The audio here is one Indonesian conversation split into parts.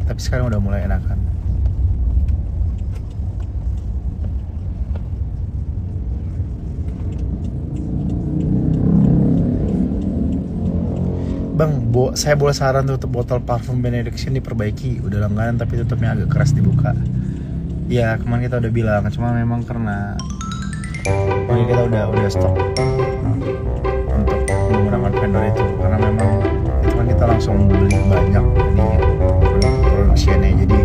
tapi sekarang udah mulai enakan. Bang, saya boleh saran tutup botol parfum Benediction diperbaiki. Udah langganan tapi tutupnya agak keras dibuka. Ya kemarin kita udah bilang, cuma memang karena ini kita udah stop untuk menggunakan vendor itu, karena memang itu kan kita langsung beli banyak di produksiannya. Jadi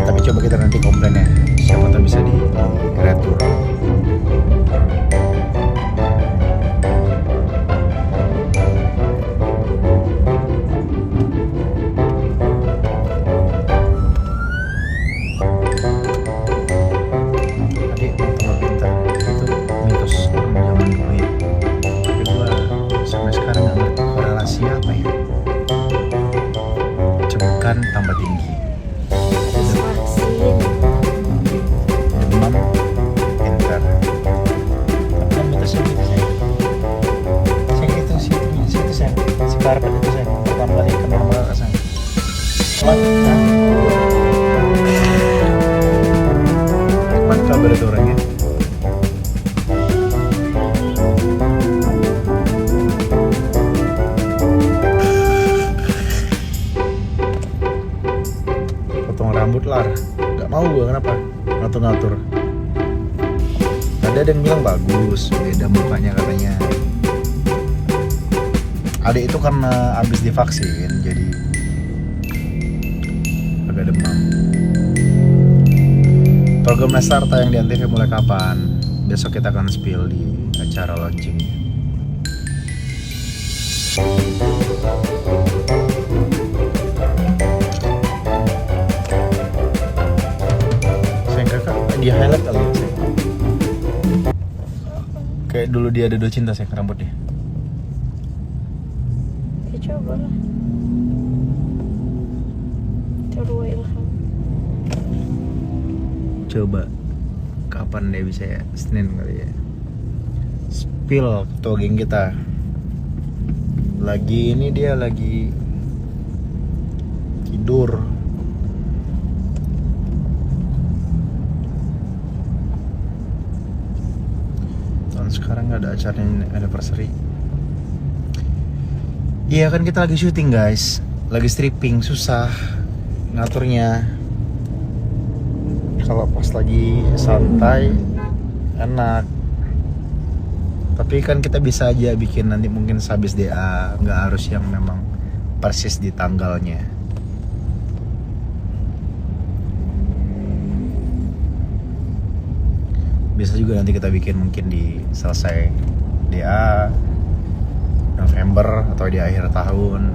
tapi coba kita nanti komplain ya, siapa tahu bisa di retur. Tambah tinggi demam pintar, tapi kan mitosnya gitu saya itu sih itu saya si karpet itu saya pertama kali ke normal rasanya mana kabar itu orangnya. Rambut lar, nggak mau gue, kenapa ngatur-ngatur. Tadi ada yang bilang bagus, beda mukanya katanya. Adik itu karena abis divaksin jadi agak demam. Program Lestar tayang di Antv mulai kapan? Besok kita akan spill di acara launchingnya. Dia highlight kali ya saya. Kayak dulu dia ada 2 cinta saya ke rambut dia. Ya coba lah. Terus ilham. Coba kapan dia bisa ya? Senin kali ya. Spill ketua geng kita. Lagi ini dia lagi tidur. Sekarang nggak ada acara anniversary. Iya kan kita lagi syuting guys, lagi stripping, susah ngaturnya. Kalau pas lagi santai enak, tapi kan kita bisa aja bikin nanti mungkin habis DA, nggak harus yang memang persis di tanggalnya. Bisa juga nanti kita bikin mungkin di selesai DA November atau di akhir tahun.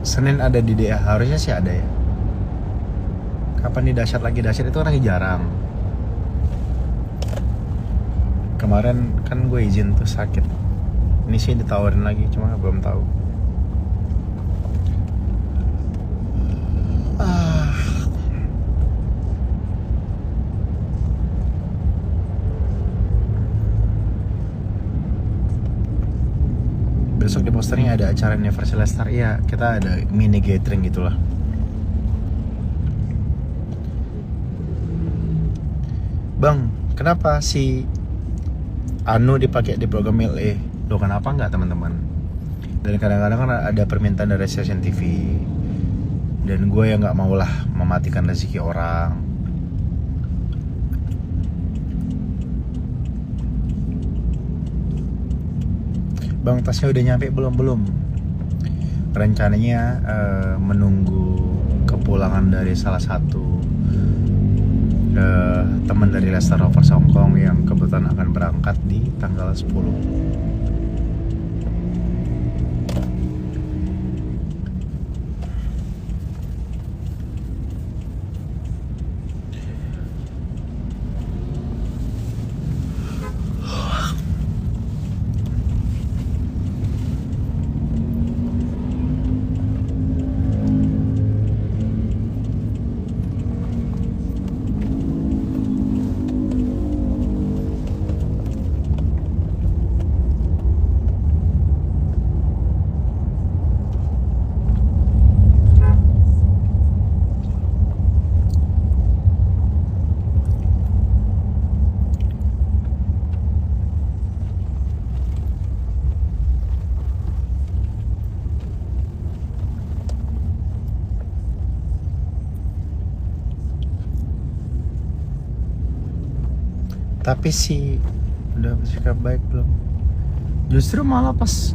Senin ada di DA, harusnya sih ada ya. Kapan nih dahsyat lagi? Dahsyat itu lagi jarang. Kemarin kan gue izin tuh sakit. Ini sih ditawarin lagi, cuma belum tahu. Besok di posternya ada acara anniversary Lestar. Iya, kita ada mini gathering gitulah. Bang, kenapa si Anu dipakai di program LA? Loh kenapa nggak teman-teman? Dan kadang-kadang kan ada permintaan dari stasiun TV. Dan gue yang nggak maulah mematikan rezeki orang. Bang, tasnya udah nyampe belum? Rencananya menunggu kepulangan dari salah satu teman dari Lestar Rovers Hongkong yang kebetulan akan berangkat di tanggal 10. Tapi sih udah bersikap baik belum? Justru malah pas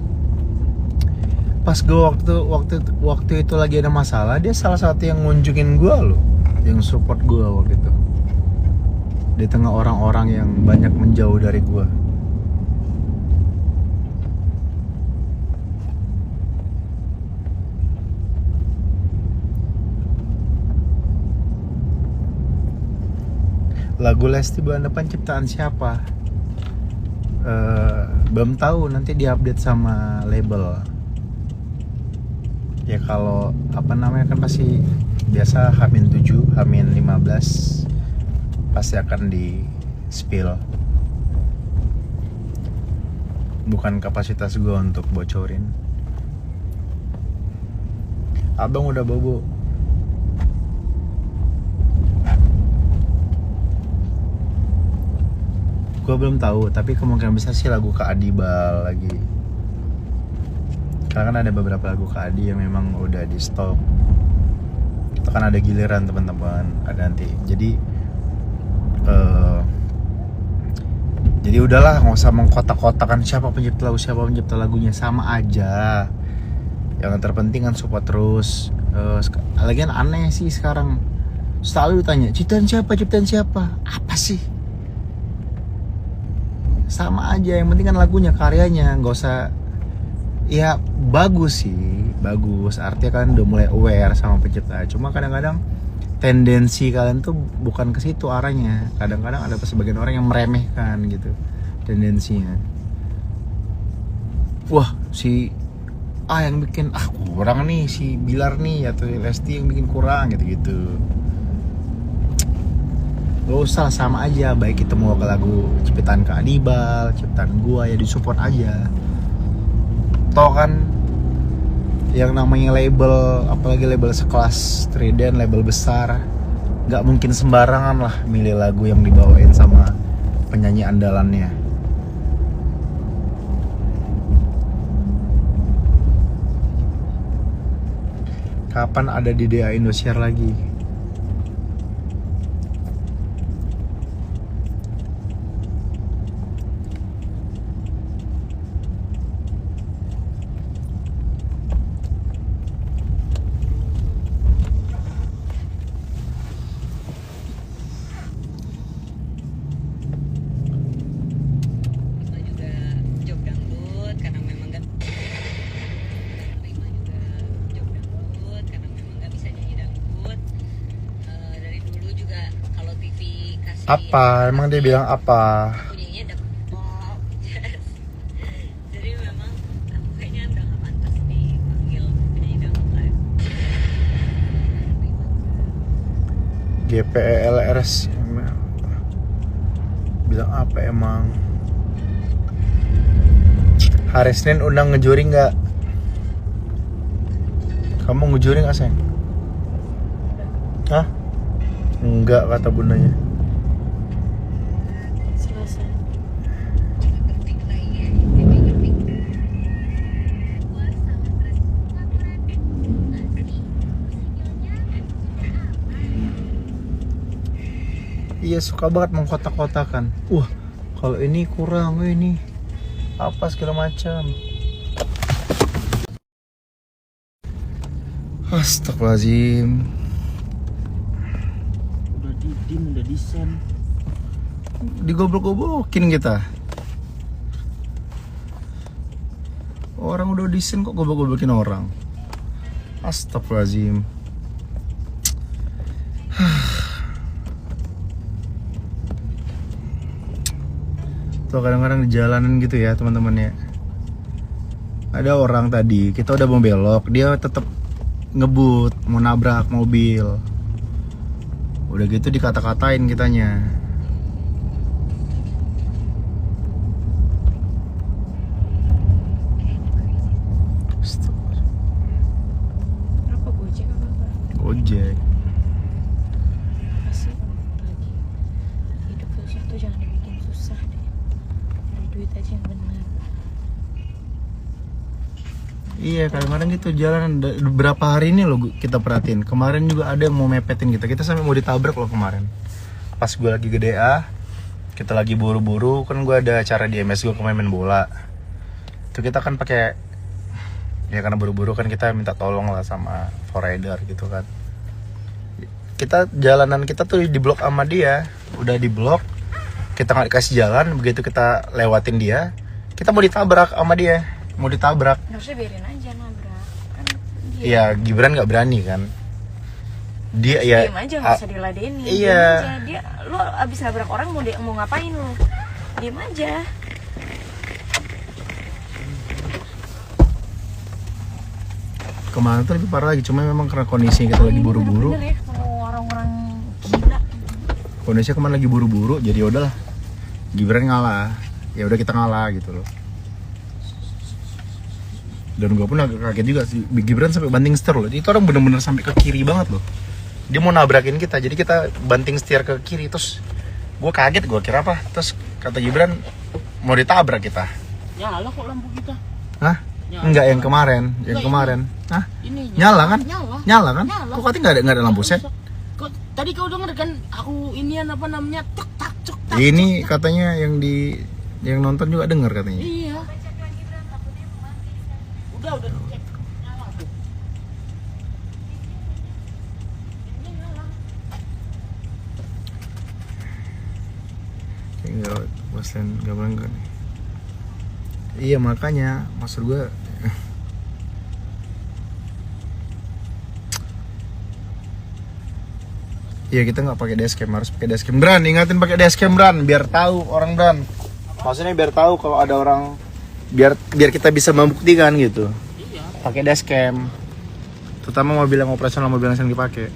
gue waktu itu lagi ada masalah, dia salah satu yang ngunjungin gue loh, yang support gue waktu itu di tengah orang-orang yang banyak menjauh dari gue. Lagu Lesti bulan depan ciptaan siapa? Belum tahu, nanti diupdate sama label. Ya kalau apa namanya kan pasti biasa H-7, H-15 pasti akan di spill. Bukan kapasitas gue untuk bocorin. Abang udah bobo. Gue belum tahu, tapi kemungkinan besar sih lagu Kak Adibal lagi. Karena kan ada beberapa lagu Kak Adi yang memang udah di stok. Itu kan ada giliran teman-teman, ada nanti. Jadi udahlah, nggak usah mengkotak-kotakan siapa pencipta lagunya, sama aja. Yang terpenting kan support terus. Lagian aneh sih sekarang, selalu ditanya ciptaan siapa, apa sih? Sama aja, yang penting kan lagunya, karyanya, nggak usah. Ya bagus sih, bagus. Artinya kalian udah mulai aware sama pencipta. Cuma kadang-kadang tendensi kalian tuh bukan ke situ arahnya. Kadang-kadang ada sebagian orang yang meremehkan gitu tendensinya. Wah si yang bikin kurang nih, si Bilar nih atau Lesti yang bikin kurang gitu-gitu. Gak usah, sama aja. Baik itu mau ke lagu ciptaan Kak Adibal, ciptaan gua, ya disupport aja. Toh kan yang namanya label, apalagi label sekelas Trident, label besar, gak mungkin sembarangan lah milih lagu yang dibawain sama penyanyi andalannya. Kapan ada di DA Indosiar lagi? Apa? Emang dia bilang apa? Bunyinya dapet jadi memang aku kayaknya udah gak pantas dipanggil penyanyi dangdut live. GPELRS bilang apa emang? Hari Senin undang ngejuri nggak? Kamu ngejuri nggak, sayang? Hah? Enggak, kata bundanya. Selasa. Iya, suka banget mengkotak-kotakan. Kalau ini kurang, ini apa segala macam. Astagfirullahaladzim. Udah didim, udah desain, digoblok-goblokin kita. Orang udah desain kok goblok-goblokin orang. Astagfirullahaladzim. Tuh kadang-kadang di jalanan gitu ya teman-teman ya. Ada orang tadi, kita udah mau belok, dia tetap ngebut, mau nabrak mobil. Udah gitu dikata-katain kitanya. Apa Gojek apa? Gojek. Asik lagi. Hidup susah tuh jangan dibikin susah deh. Cari duit aja yang benar. Iya, kadang-kadang gitu jalanan. Berapa hari ini loh kita perhatiin. Kemarin juga ada yang mau mepetin kita. Kita sampai mau ditabrak loh kemarin. Pas gue lagi ke DA, kita lagi buru-buru kan, gue ada acara di MS gue main bola. Itu kita kan pakai, ya karena buru-buru kan kita minta tolong lah sama forrider gitu kan. Kita jalanan kita tuh di blok sama dia, udah di blok, kita nggak dikasih jalan, begitu kita lewatin dia, kita mau ditabrak sama dia, mau ditabrak. Harusnya biarin aja nabrak kan dia. Iya, Gibran nggak berani kan. Dia ya Diem aja, nggak usah diladenin. Iya. Diem aja. Dia, lo abis nabrak orang mau ngapain lo? Diem aja. Kemarin tuh lebih parah lagi, cuma memang karena kondisi kita lagi buru-buru. Bener ya, kalau orang-orang gila. Kondisinya kemarin lagi buru-buru, jadi udahlah. Gibran ngalah, ya udah kita ngalah gitu loh. Dan gue pun agak kaget juga sih, Gibran sampai banting setir loh. Itu orang bener-bener sampai ke kiri banget loh. dia mau nabrakin kita, jadi kita banting setir ke kiri. Terus gue kaget, gue kira apa, terus kata Gibran mau ditabrak kita. Nyala kok lampu kita. Hah? Nyala. Enggak, yang kemarin, yang Enggak, kemarin. Hah? Ini Nyala kan? Nyala. Nyala kan? Nyala. Kok katanya nggak ada lampu set? Kok tadi kau denger kan aku inian apa namanya tek tak cek tak. Ini katanya yang nonton juga denger katanya. Iya. Udah cek. Nyala tuh. Ini nyala. Enggak, bosan nggak bangga. Iya makanya, maksud gue. Iya kita nggak pakai dashcam, harus pakai dashcam. Bran, ingatin pakai dashcam Bran, biar tahu orang Bran. Maksudnya biar tahu kalau ada orang, biar kita bisa membuktikan gitu. Iya. Pakai dashcam, terutama mobil yang operasional, mobil yang sering dipakai.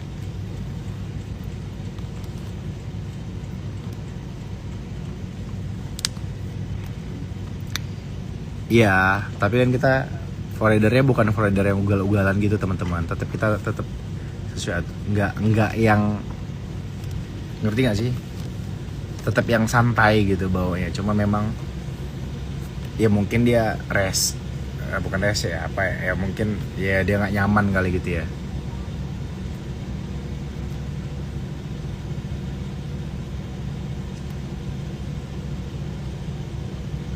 Iya, tapi kan kita forridernya bukan forrider yang ugal-ugalan gitu teman-teman. Kita tetap sesuatu, nggak yang, ngerti nggak sih? Tetap yang santai gitu bawanya. Cuma memang ya mungkin dia bukan rest ya, apa ya, mungkin ya dia nggak nyaman kali gitu ya.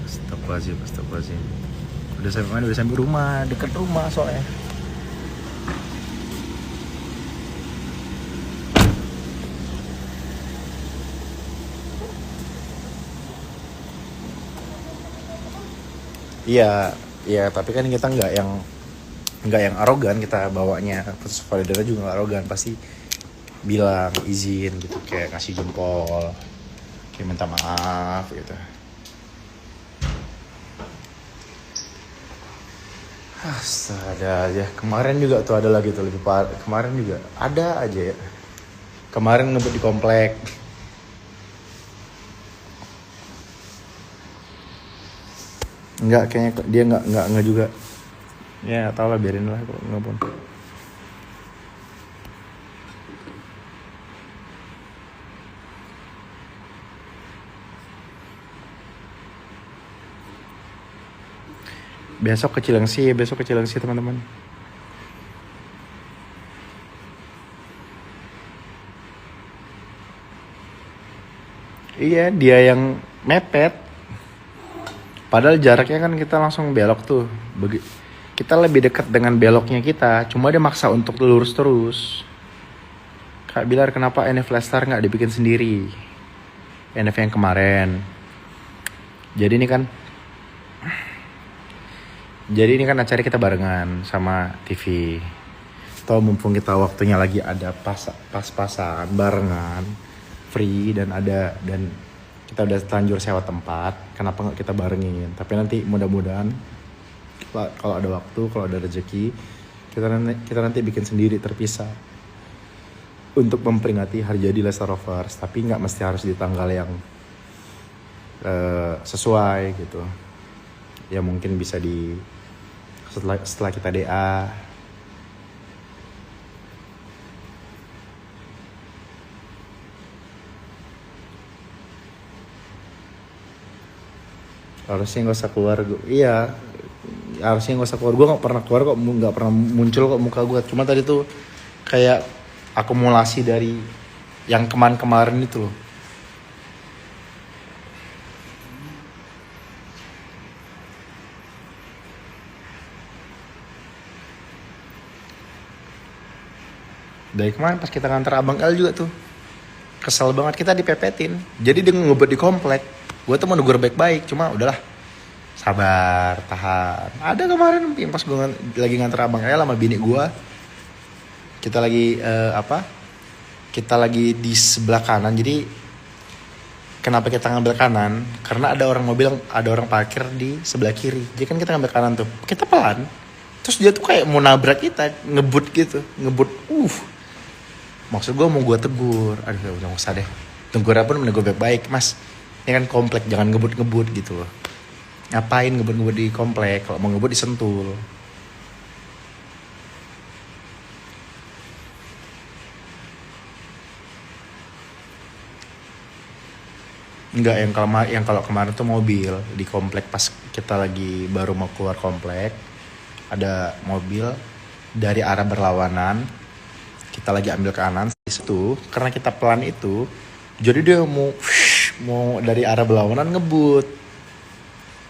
Astagfirullahaladzim. Udah sampai rumah, dekat rumah soalnya. Iya, tapi kan kita nggak yang arogan, kita bawanya. Terus validatornya juga nggak arogan, pasti bilang izin gitu, kayak kasih jempol, kayak minta maaf gitu. Astaga aja. Kemarin juga tuh ada lagi tuh lebih parah. Kemarin juga ada aja ya. Kemarin ngebut di komplek. Enggak, kayaknya dia enggak juga. Ya tau lah, biarin lah kok nggak pun. Besok ke Cilengsi teman-teman. Iya, dia yang mepet. Padahal jaraknya kan kita langsung belok tuh. Kita lebih dekat dengan beloknya kita. Cuma dia maksa untuk lurus terus. Kak Bilar, kenapa NF Lestar nggak dibikin sendiri? NF yang kemarin. Jadi ini kan acara kita barengan sama TV. Tahu mumpung kita waktunya lagi ada pas-pasan barengan, free dan kita udah terlanjur sewa tempat, kenapa nggak kita barengin? Tapi nanti mudah-mudahan kalau ada waktu, kalau ada rezeki, kita nanti bikin sendiri terpisah untuk memperingati hari jadi Lestar Rovers. Tapi nggak mesti harus di tanggal yang sesuai gitu. Ya mungkin bisa setelah kita DA. Harusnya nggak usah keluar. Iya, harusnya nggak usah keluar. Gue nggak pernah keluar kok, nggak pernah muncul kok muka gue. Cuma tadi tuh kayak akumulasi dari yang kemarin itu loh. Dari kemarin pas kita nganter Abang L juga tuh kesel banget, kita dipepetin. Jadi dia ngebut di komplek. Gue tuh mau negur baik-baik, cuma udahlah, sabar, tahan. Ada kemarin yang pas gue lagi nganter Abang L sama bini gue, kita lagi kita lagi di sebelah kanan. Jadi kenapa kita ngambil kanan? Karena ada orang mobil, ada orang parkir di sebelah kiri. Jadi kan kita ngambil kanan tuh, kita pelan. Terus dia tuh kayak mau nabrak kita, ngebut gitu, ngebut. Maksud gue mau gue tegur, aduh udah gak usah deh. Tegur apa menegur baik-baik, mas. Ini kan komplek, jangan ngebut-ngebut gitu loh. Ngapain ngebut-ngebut di komplek? Kalau mau ngebut di Sentul. Enggak, yang kalau kemarin tuh mobil di komplek pas kita lagi baru mau keluar komplek, ada mobil dari arah berlawanan. Kita lagi ambil kanan di situ, karena kita pelan itu, jadi dia mau dari arah berlawanan ngebut.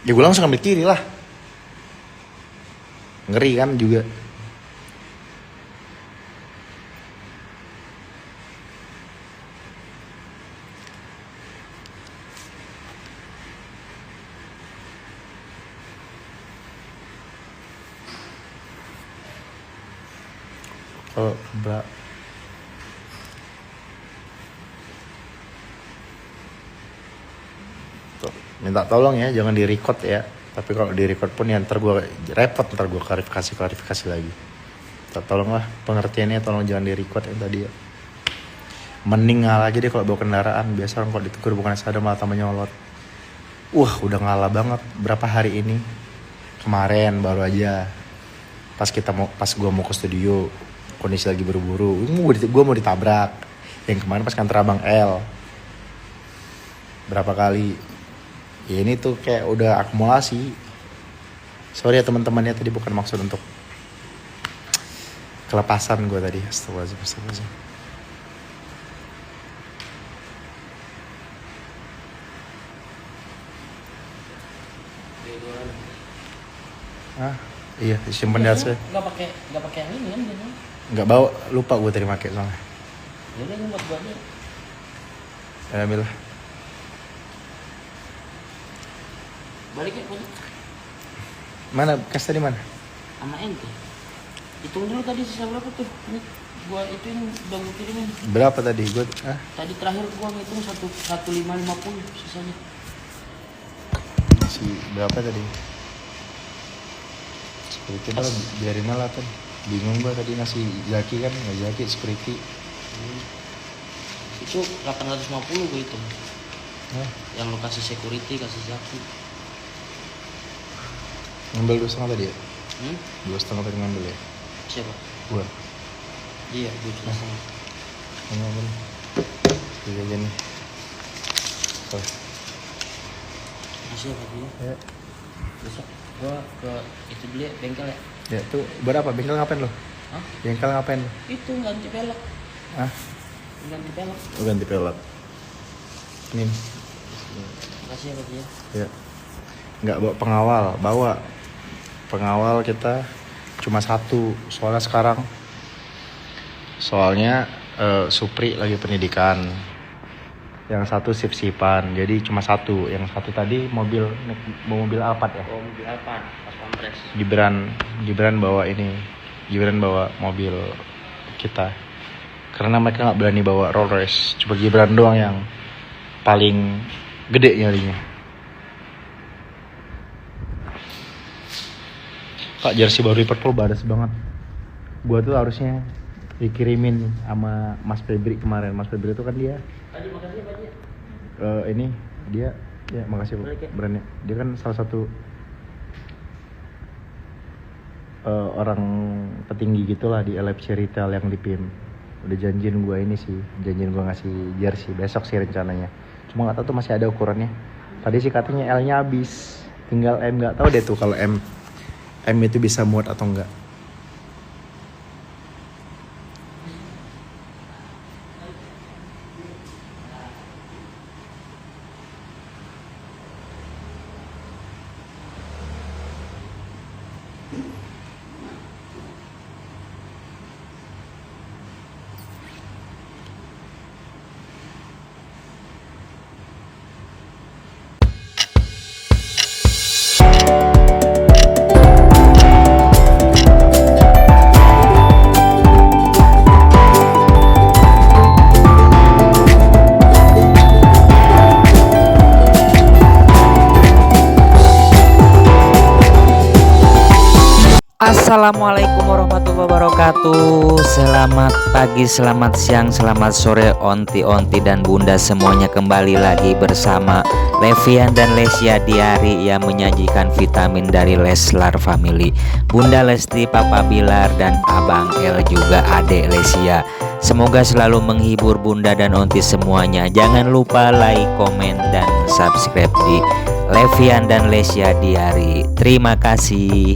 Ya gue langsung ambil kiri lah. Ngeri kan juga. Kalau minta tolong ya, jangan di record ya. Tapi kalau di record pun ya ntar gue repot, ntar gue klarifikasi lagi. Tolonglah pengertiannya, tolong jangan di record yang tadi ya. Mending ngalah aja deh kalau bawa kendaraan. Biasa orang kalau ditegur bukan sadar malah tambah nyolot. Udah ngalah banget berapa hari ini. Kemarin baru aja pas gue mau ke studio, kondisi lagi buru-buru, gue mau ditabrak. Yang kemarin pas kantor Abang L, berapa kali. Ya ini tuh kayak udah akumulasi. Sorry ya teman-temannya, tadi bukan maksud untuk kelepasan gue tadi. Astagfirullahaladzim. Iya, simpen di atas. Nggak pakai yang ini kan dia. Nggak bawa, lupa gue tadi pakai soalnya. Ya udah ini buat gua aja. Ambil lah. Balik ya, balik. Mana kas tadi mana? Sama ente. Hitung dulu tadi sisa berapa tuh? Ini gua itu yang udah gua kirimin. Berapa tadi? Tadi terakhir gua ngitung 1550 sisanya. Si berapa tadi? Security lah, biarin lah kan. Bingung gua tadi ngasih Zaki kan, nggak Zaki security. Itu 850 gua hitung. Yang lo kasih security, kasih Zaki. Ngambil 2,5 tadi ya? 2,5 tadi ngambil ya? Siapa? Gua. Iya, gua jelas sama. Ngambil. Iya aja nih. Makasih ya Pak Dio. Ya. Besok gua ke itu dulu ya, bengkel ya. Ya tuh berapa? Bengkel ngapain lo? Hah? Bengkel ngapain lo? Itu ganti pelek. Ganti pelek. Ganti pelek. Ini. Makasih ya Pak Dio. Ya. Nggak bawa pengawal, bawa pengawal kita cuma satu. Soalnya Supri lagi pendidikan, yang satu sip-sipan, jadi cuma satu. Yang satu tadi mobil Alphard ya. Mobil Alphard pas pampres. Gibran bawa mobil kita karena mereka nggak berani bawa Rolls Royce. Cuma Gibran doang yang paling gede nyarinya. Pak, jersey baru Liverpool badas banget. Gua tuh harusnya dikirimin sama Mas Febri kemarin. Mas Febri itu kan dia. Tadi makasih Pak Dio. Ini dia ya makasih Pak brandnya. Dia kan salah satu orang petinggi gitulah di LFC Retail yang di PIM. Udah janjiin gue ngasih jersey besok sih rencananya. Cuma nggak tahu tuh masih ada ukurannya. Tadi sih katanya L-nya habis, tinggal M. Nggak tahu deh tuh kalau M itu bisa muat atau enggak. Assalamualaikum warahmatullahi wabarakatuh. Selamat pagi, selamat siang, selamat sore onti-onti dan bunda semuanya, kembali lagi bersama Levian dan Lesya Diari yang menyajikan vitamin dari Leslar Family. Bunda Lesti, Papa Bilar, dan Abang El juga Adek Lesya. Semoga selalu menghibur bunda dan onti semuanya. Jangan lupa like, komen, dan subscribe di Levian dan Lesya Diari. Terima kasih.